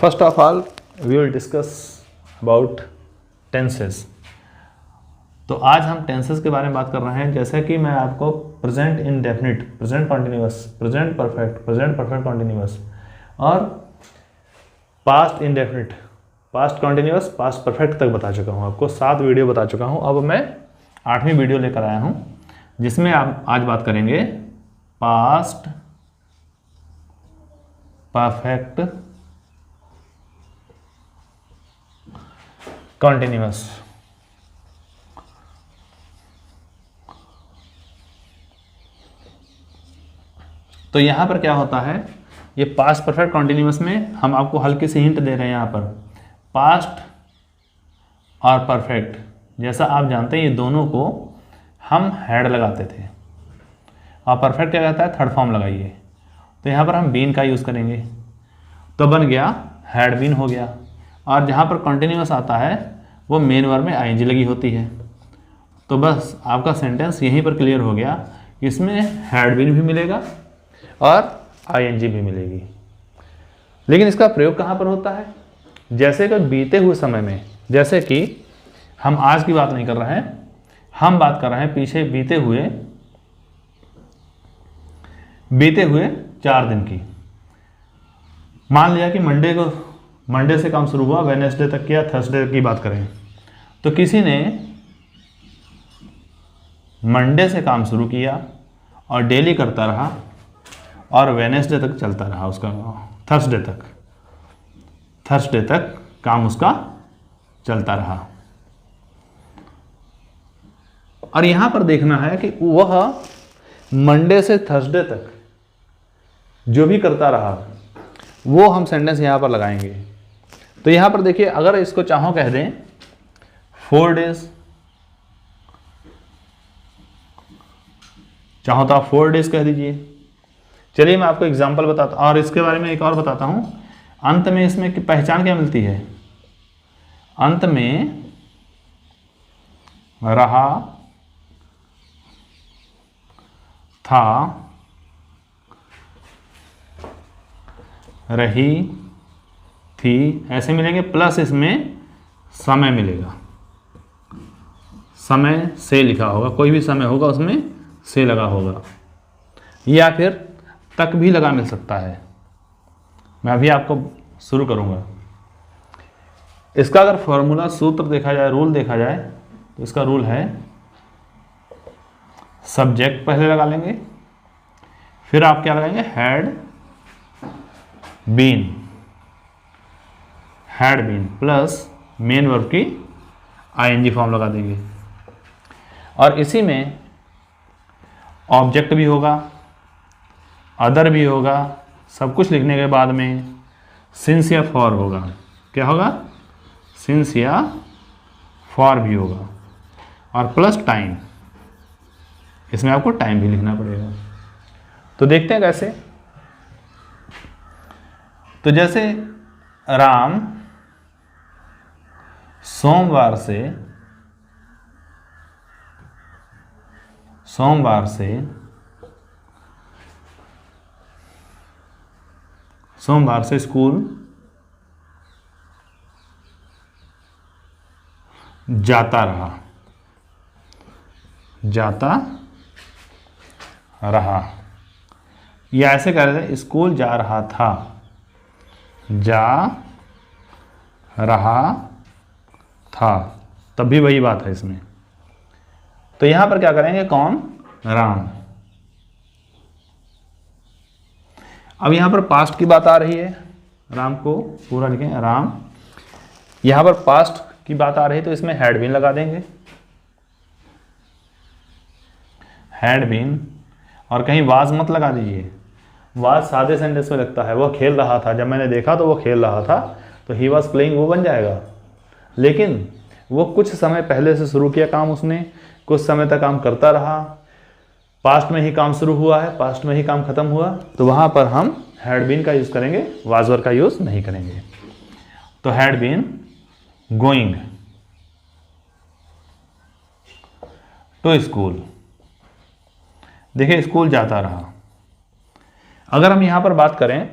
First of all we will discuss about tenses. तो आज हम टेंसेस के बारे में बात कर रहे हैं। जैसे कि मैं आपको present indefinite, present continuous, present perfect continuous और past indefinite, past continuous, past perfect तक बता चुका हूँ। आपको 7 वीडियो बता चुका हूँ। अब मैं 8वीं वीडियो लेकर आया हूँ जिसमें आप आज बात करेंगे पास्ट परफेक्ट कॉन्टिन्यूअस। तो यहां पर क्या होता है, ये पास्ट परफेक्ट कॉन्टिन्यूअस में हम आपको हल्की सी हिंट दे रहे हैं। यहां पर पास्ट और परफेक्ट, जैसा आप जानते हैं ये दोनों को हम हेड लगाते थे और परफेक्ट क्या कहता है, थर्ड फॉर्म लगाइए। तो यहां पर हम बीन का यूज़ करेंगे तो बन गया हैड बीन हो गया। और जहां पर कॉन्टिन्यूअस आता है वो मेन वर्ब में आईएनजी लगी होती है। तो बस आपका सेंटेंस यहीं पर क्लियर हो गया। इसमें हैड बीन भी मिलेगा और आईएनजी भी मिलेगी। लेकिन इसका प्रयोग कहाँ पर होता है, जैसे कि बीते हुए समय में। जैसे कि हम आज की बात नहीं कर रहे हैं, हम बात कर रहे हैं पीछे बीते हुए 4 दिन की। मान लिया कि मंडे से काम शुरू हुआ, वेडनेसडे तक किया, थर्सडे की बात करें तो किसी ने मंडे से काम शुरू किया और डेली करता रहा और वेडनेसडे तक चलता रहा उसका, थर्सडे तक काम उसका चलता रहा। और यहां पर देखना है कि वह मंडे से थर्सडे तक जो भी करता रहा वो हम सेंटेंस यहां पर लगाएंगे। तो यहां पर देखिए, अगर इसको चाहो कह दें 4 डेज, चाहो तो आप 4 डेज कह दीजिए। चलिए मैं आपको एग्जांपल बताता हूं और इसके बारे में एक और बताता हूं। अंत में इसमें की पहचान क्या मिलती है, अंत में रहा, था, रही, थी, ऐसे मिलेंगे। प्लस इसमें समय मिलेगा, समय से लिखा होगा, कोई भी समय होगा उसमें से लगा होगा, या फिर तक भी लगा मिल सकता है। मैं अभी आपको शुरू करूंगा। इसका अगर फॉर्मूला, सूत्र देखा जाए, रूल देखा जाए तो इसका रूल है सब्जेक्ट पहले लगा लेंगे, फिर आप क्या लगाएंगे, had been plus main verb की आईएनजी फॉर्म लगा देंगे। और इसी में ऑब्जेक्ट भी होगा, अदर भी होगा। सब कुछ लिखने के बाद में सिंस या फॉर होगा। क्या होगा, सिंस या फॉर भी होगा। और प्लस टाइम, इसमें आपको टाइम भी लिखना पड़ेगा। तो देखते हैं कैसे। तो जैसे राम सोमवार से स्कूल जाता रहा, या ऐसे कह रहे थे स्कूल जा रहा था, जा रहा था, तब भी वही बात है इसमें। तो यहां पर क्या करेंगे, कौन, राम। अब यहां पर पास्ट की बात आ रही है, राम को पूरा लिखें, राम। यहां पर पास्ट की बात आ रही है तो इसमें हैड बीन लगा देंगे, हैड बीन। और कहीं वाज मत लगा दीजिए, वाज सादे सेंटेंस में लगता है। वह खेल रहा था, जब मैंने देखा तो वो खेल रहा था, तो ही वॉज प्लेइंग वो बन जाएगा। लेकिन वो कुछ समय पहले से शुरू किया काम, उसने कुछ समय तक काम करता रहा, पास्ट में ही काम शुरू हुआ है, पास्ट में ही काम खत्म हुआ, तो वहां पर हम हैड बीन का यूज करेंगे, वाज वर का यूज नहीं करेंगे। तो had been going to school, देखिए स्कूल जाता रहा। अगर हम यहां पर बात करें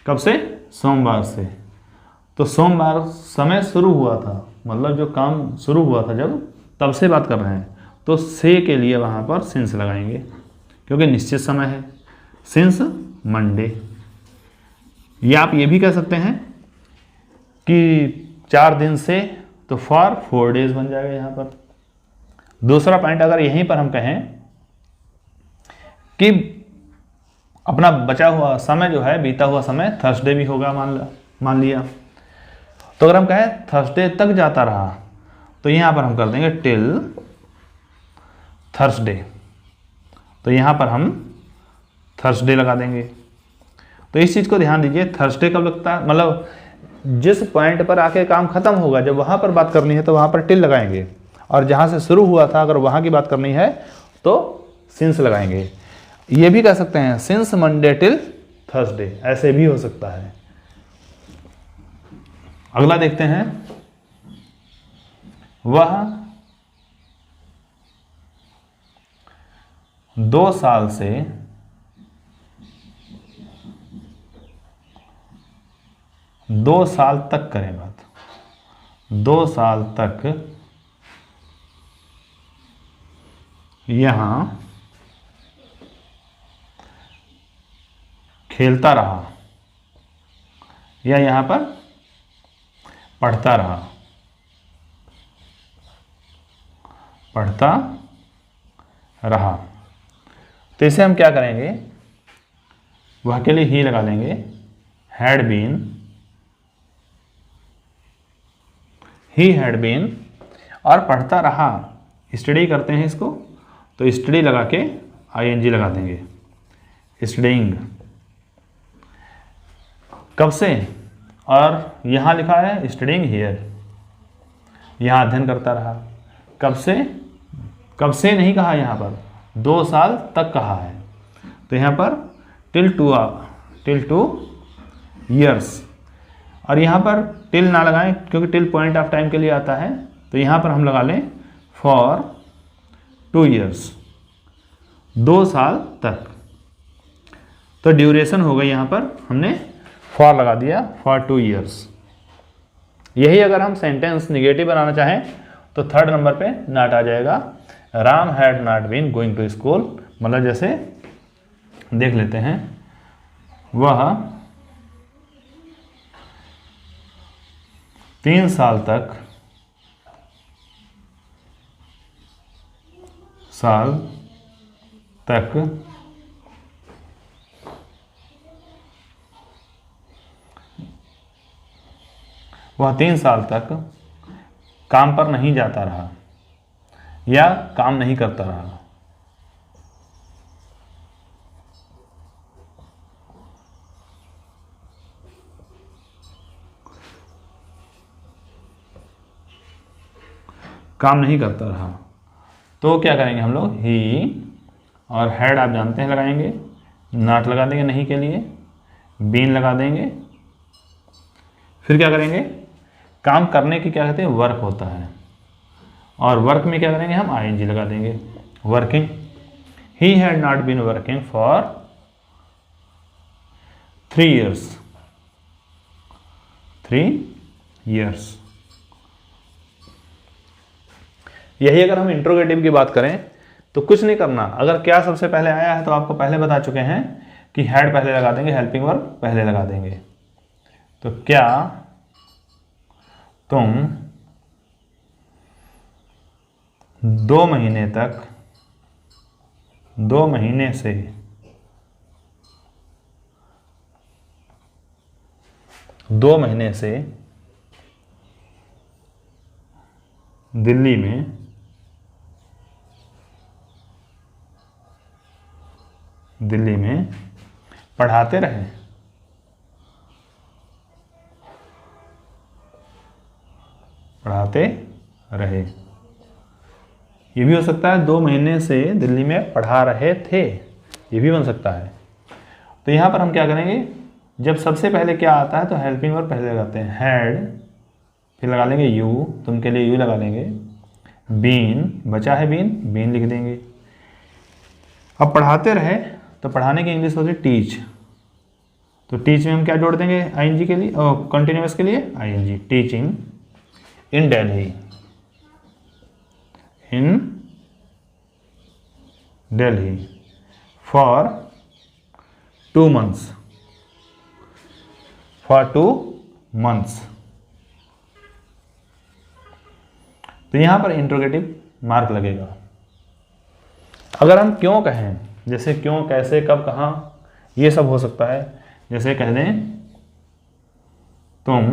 कब से, सोमवार से। तो सोमवार समय शुरू हुआ था, मतलब जो काम शुरू हुआ था जब, तब से बात कर रहे हैं। तो से के लिए वहाँ पर सिंस लगाएंगे क्योंकि निश्चित समय है, सिंस मंडे। या आप ये भी कह सकते हैं कि 4 दिन से, तो फॉर 4 डेज बन जाएगा यहाँ पर। दूसरा पॉइंट अगर यहीं पर हम कहें कि अपना बचा हुआ समय जो है, बीता हुआ समय थर्सडे भी होगा, मान लिया। तो अगर हम कहें थर्सडे तक जाता रहा, तो यहाँ पर हम कर देंगे टिल थर्सडे। तो यहाँ पर हम थर्सडे लगा देंगे। तो इस चीज़ को ध्यान दीजिए, थर्सडे कब लगता है, मतलब जिस पॉइंट पर आके काम खत्म होगा, जब वहाँ पर बात करनी है तो वहाँ पर टिल लगाएंगे, और जहाँ से शुरू हुआ था अगर वहाँ की बात करनी है तो सिंस लगाएंगे। ये भी कह सकते हैं सिंस मंडे टिल थर्सडे, ऐसे भी हो सकता है। अगला देखते हैं, वह 2 साल से 2 साल तक करें बात, 2 साल तक यहां खेलता रहा या यहां पर पढ़ता रहा। तो इसे हम क्या करेंगे, वह के लिए ही लगा लेंगे, हैड बीन, और पढ़ता रहा, स्टडी करते हैं इसको, तो स्टडी लगा के आईएनजी लगा देंगे, स्टडीइंग। कब से, और यहाँ लिखा है स्टडीइंग हियर, यहाँ अध्ययन करता रहा। कब से नहीं कहा, यहाँ पर 2 साल तक कहा है, तो यहाँ पर टिल 2 ईयर्स, और यहाँ पर टिल ना लगाएं क्योंकि टिल पॉइंट ऑफ टाइम के लिए आता है, तो यहाँ पर हम लगा लें फॉर 2 ईयर्स, 2 साल तक। तो ड्यूरेशन हो गई, यहाँ पर हमने फॉर लगा दिया, फॉर 2 ईयर्स। यही अगर हम सेंटेंस निगेटिव बनाना चाहें तो 3rd नंबर पे नॉट आ जाएगा, Ram had not been going to school. मतलब जैसे देख लेते हैं, वह 3 साल तक वह 3 साल तक काम पर नहीं जाता रहा या काम नहीं करता रहा। काम नहीं करता रहा, तो क्या करेंगे हम लोग, ही और हैड आप जानते हैं लगाएंगे, नॉट लगा देंगे नहीं के लिए, बीन लगा देंगे। फिर क्या करेंगे, काम करने की क्या कहते हैं, वर्क होता है, और वर्क में क्या करेंगे हम, आईएनजी लगा देंगे, working. He had not been working for 3 years. यही अगर हम इंट्रोगेटिव की बात करें तो कुछ नहीं करना, अगर क्या सबसे पहले आया है तो आपको पहले बता चुके हैं कि हैड पहले लगा देंगे, हेल्पिंग वर्ब पहले लगा देंगे। तो क्या तुम 2 महीने से दिल्ली में पढ़ाते रहे। ये भी हो सकता है 2 महीने से दिल्ली में पढ़ा रहे थे, ये भी बन सकता है। तो यहाँ पर हम क्या करेंगे, जब सबसे पहले क्या आता है तो हेल्पिंग वर्ब पहले लगाते हैं, हैड, फिर लगा लेंगे यू, तुम के लिए यू लगा लेंगे, बीन, बचा है बीन लिख देंगे। अब पढ़ाते रहे तो पढ़ाने की इंग्लिश होती है टीच, तो टीच में हम क्या जोड़ देंगे आईएनजी के लिए और कंटिन्यूअस के लिए ING, teaching in Delhi, in Delhi for 2 months, for 2 months। तो यहां पर इंट्रोगेटिव मार्क लगेगा। अगर हम क्यों कहें, जैसे क्यों, कैसे, कब, कहां, ये सब हो सकता है। जैसे कह दें तुम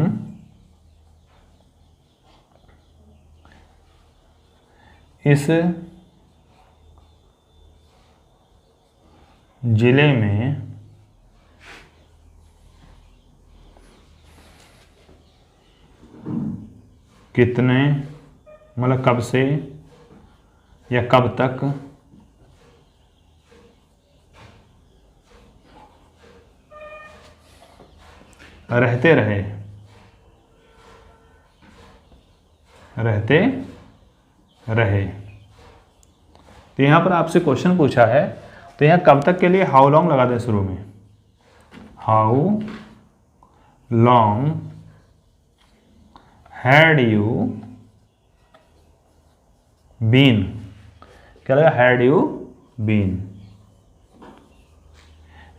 इस जिले में कितने, मतलब कब से या कब तक रहते रहे, रहते रहे। तो यहां पर आपसे क्वेश्चन पूछा है, तो यहां कब तक के लिए हाउ लॉन्ग लगा दें शुरू में, how long had you been, क्या लगा, हैड यू बीन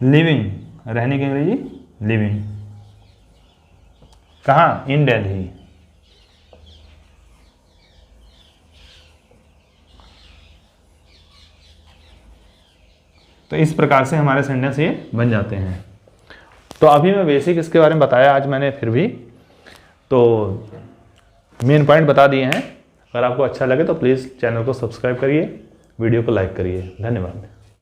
लिविंग, रहने की अंग्रेजी लिविंग, कहाँ, इन दिल्ली। तो इस प्रकार से हमारे सेंटेंस ये बन जाते हैं। तो अभी मैं बेसिक इसके बारे में बताया आज मैंने, फिर भी तो मेन पॉइंट बता दिए हैं। अगर आपको अच्छा लगे तो प्लीज़ चैनल को सब्सक्राइब करिए, वीडियो को लाइक करिए। धन्यवाद।